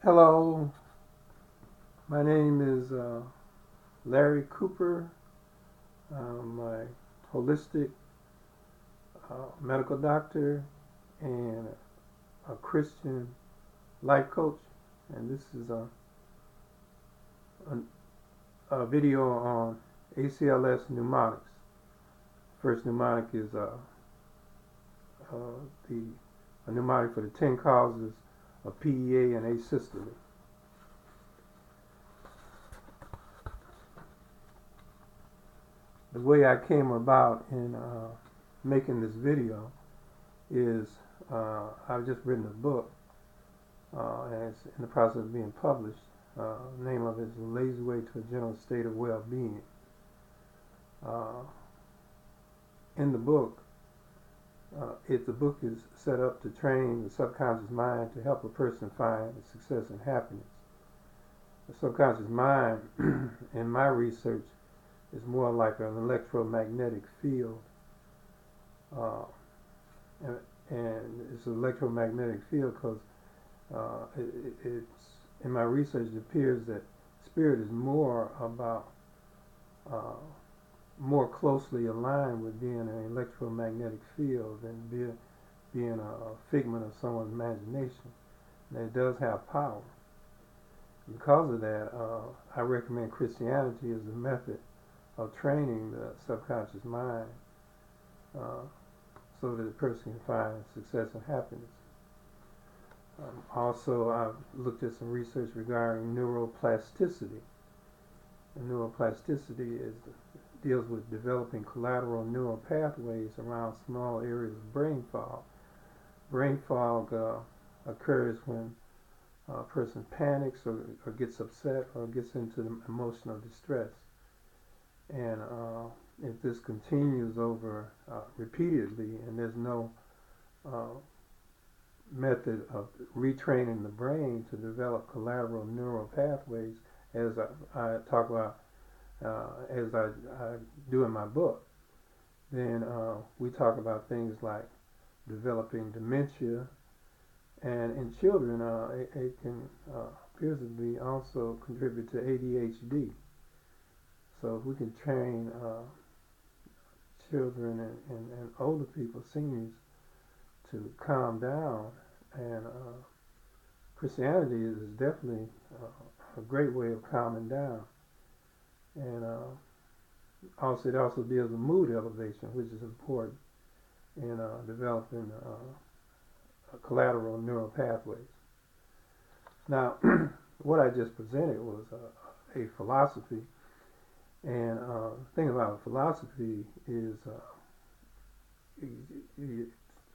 Hello, my name is Larry Cooper. I'm a holistic medical doctor and a Christian life coach. And this is a video on ACLS mnemonics. First mnemonic is the a mnemonic for the 10 causes of PEA and asystole. The way I came about in making this video is I've just written a book and it's in the process of being published. The name of it is A Lazy Way to a General State of Well-Being. Uh, in the book, the book is set up to train the subconscious mind to help a person find success and happiness. The subconscious mind, in my research, is more like an electromagnetic field, uh, and, and it's an electromagnetic field because it's in my research it appears that spirit is more about uh, more closely aligned with being an electromagnetic field than being a figment of someone's imagination. And it does have power. Because of that, I recommend Christianity as a method of training the subconscious mind uh, so that a person can find success and happiness. Also, I've looked at some research regarding neuroplasticity. And neuroplasticity deals with developing collateral neural pathways around small areas of brain fog. Brain fog occurs when a person panics or gets upset or gets into emotional distress. And if this continues over repeatedly and there's no uh, method of retraining the brain to develop collateral neural pathways, as I talk about, as I do in my book, then we talk about things like developing dementia, and in children, it can appears to be also contribute to ADHD. So if we can train children and older people, seniors, to calm down, and Christianity is definitely a great way of calming down. And it also deals with mood elevation, which is important in developing collateral neural pathways. Now, what I just presented was a philosophy, and the thing about philosophy is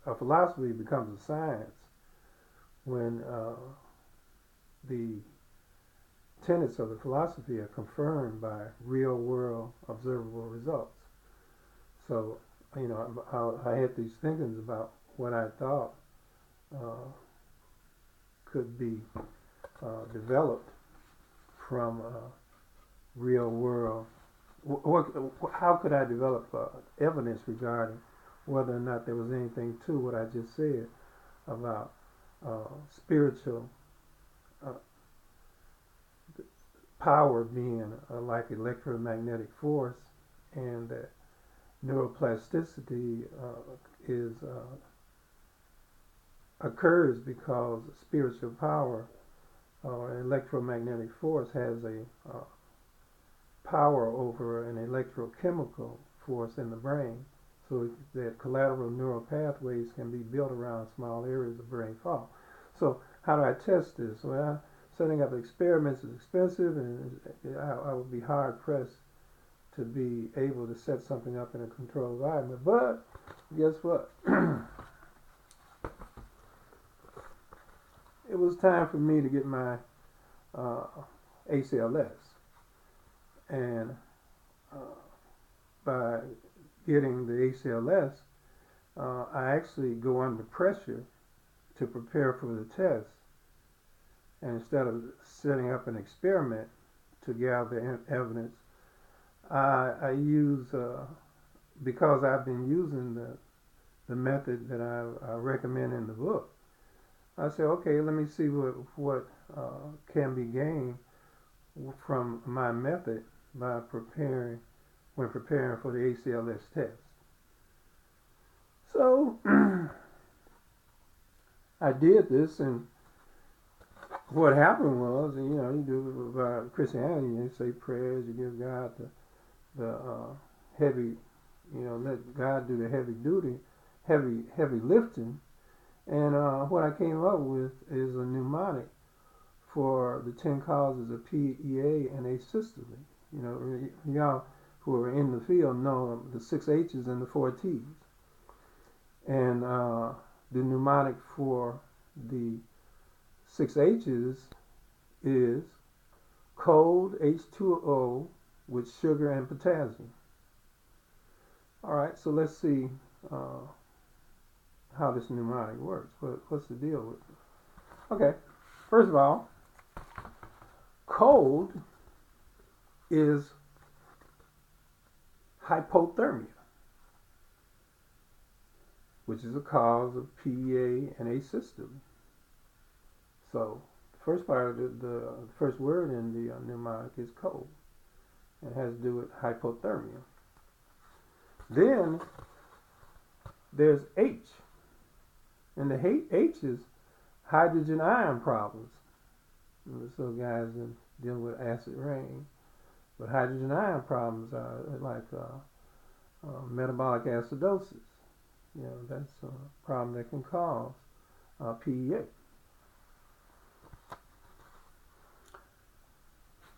a philosophy becomes a science when the tenets of the philosophy are confirmed by real world observable results. So, I had these thinkings about what I thought uh, could be developed from real world. How could I develop evidence regarding whether or not there was anything to what I just said about spiritual uh, power being like electromagnetic force, and that neuroplasticity is occurs because spiritual power or electromagnetic force has a power over an electrochemical force in the brain, so that collateral neural pathways can be built around small areas of brain fog. So how do I test this? Well, setting up experiments is expensive, and I would be hard pressed to be able to set something up in a controlled environment. But guess what? It was time for me to get my uh, ACLS, and uh, by getting the ACLS, I actually go under pressure to prepare for the test. And instead of setting up an experiment to gather evidence, I use, because I've been using the method that I recommend in the book, I said, okay, let me see what can be gained from my method by preparing when preparing for the ACLS test. So I did this, and what happened was, you do Christianity, you say prayers, you give God the heavy, let God do the heavy duty, heavy lifting. And what I came up with is a mnemonic for the 10 causes of PEA and asystole. Y'all who are in the field know the 6 H's and the 4 T's. And the mnemonic for the 6 H's is cold H2O with sugar and potassium. All right, so let's see how this mnemonic works. What's the deal with it? Okay, first of all, cold is hypothermia, which is a cause of PEA and asystole. So the first part of the first word in the mnemonic is cold. It has to do with hypothermia. Then there's H, and the H is hydrogen ion problems. So guys are dealing with acid rain, but hydrogen ion problems are like metabolic acidosis. That's a problem that can cause PEA.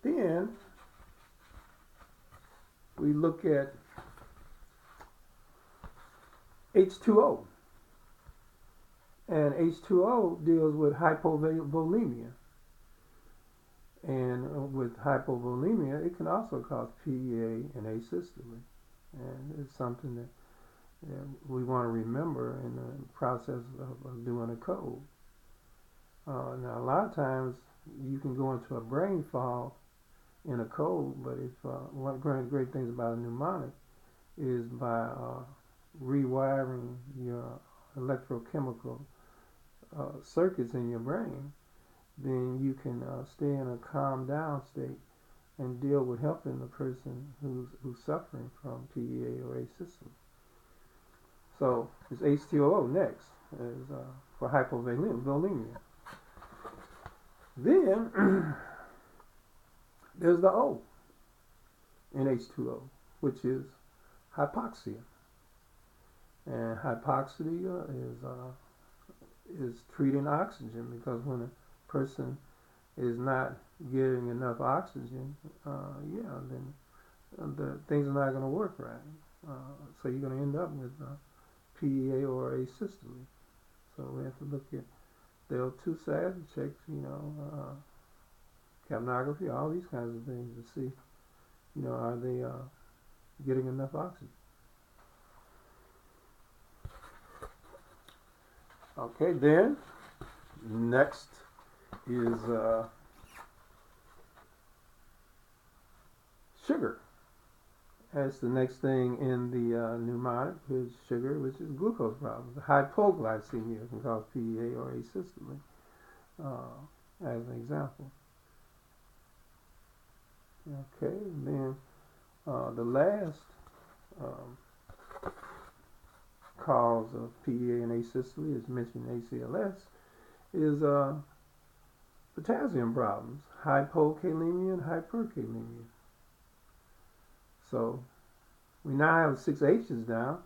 Then we look at H2O. And H2O deals with hypovolemia. And with hypovolemia, it can also cause PEA and asystole. And it's something that we want to remember in the process of doing a code. Now, a lot of times you can go into a brain fog in a code, but if one of the great things about a mnemonic is by rewiring your electrochemical circuits in your brain, then you can stay in a calm down state and deal with helping the person who's suffering from PEA or asystole. So it's H2O next is for hypovolemia. Then there's the O in H2O, which is hypoxia. And hypoxia is treating oxygen, because when a person is not getting enough oxygen, then the things are not going to work right. So you're going to end up with PEA or asystole. So we have to look at the O2 side, check, capnography, all these kinds of things to see, are they getting enough oxygen? Okay, then next is sugar. That's the next thing in the mnemonic is sugar, which is glucose problems. Hypoglycemia can cause PEA or asystole, as an example. Okay, and then the last cause of PEA and asystole is mentioned in ACLS is potassium problems, hypokalemia and hyperkalemia. So we now have 6 H's down,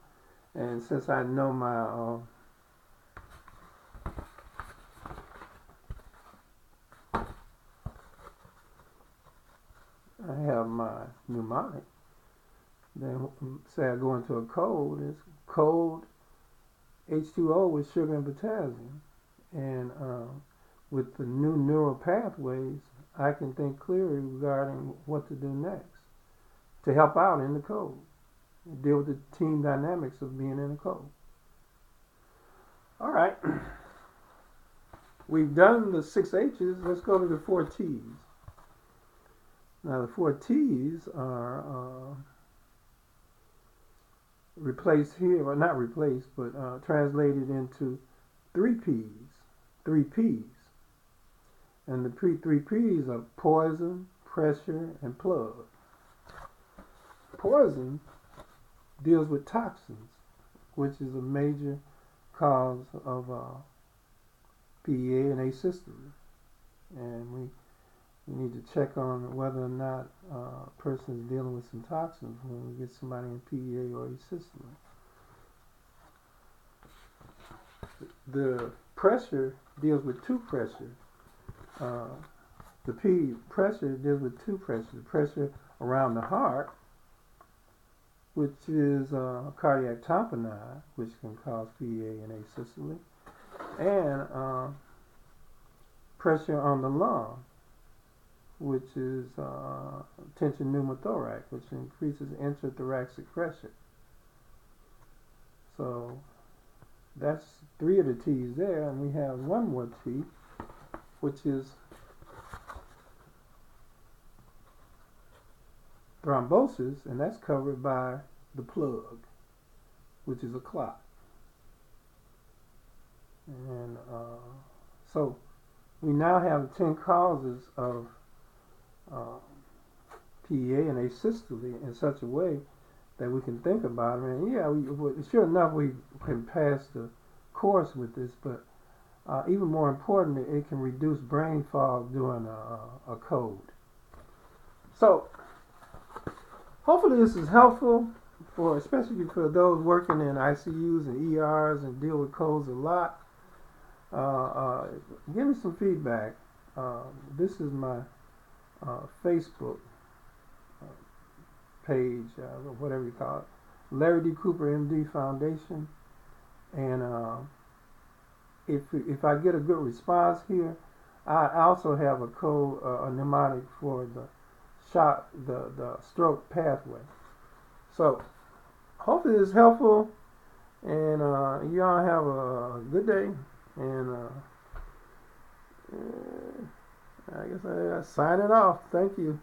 and since I know my I have my mnemonic, then say I go into a code, it's code H2O with sugar and potassium. And with the new neural pathways, I can think clearly regarding what to do next to help out in the code, deal with the team dynamics of being in a code. All right, we've done the 6 H's. Let's go to the 4 T's. Now the 4 T's are replaced here, or not replaced, but translated into 3 P's. three P's. And the three P's are poison, pressure, and plug. Poison deals with toxins, which is a major cause of PEA and asystole. And we need to check on whether or not a person is dealing with some toxins when we get somebody in PEA or asystole. The pressure deals with two pressure. The P pressure deals with two pressures. The pressure around the heart, which is cardiac tamponade, which can cause PEA and asystole, and pressure on the lung, which is tension pneumothorax, which increases intrathoracic pressure. So that's three of the T's there, and we have one more T, which is thrombosis, and that's covered by the plug, which is a clot. And so we now have 10 causes of PEA and asystole in such a way that we can think about them. And yeah, sure enough, we can pass the course with this, but even more importantly, it can reduce brain fog during a code. So hopefully this is helpful, especially for those working in ICUs and ERs and deal with codes a lot. Give me some feedback. This is my Facebook page, whatever you call it, Larry D. Cooper MD Foundation. And if I get a good response here, I also have a code, a mnemonic for the stroke pathway. So hopefully this is helpful, and you all have a good day. And I guess I sign it off. Thank you.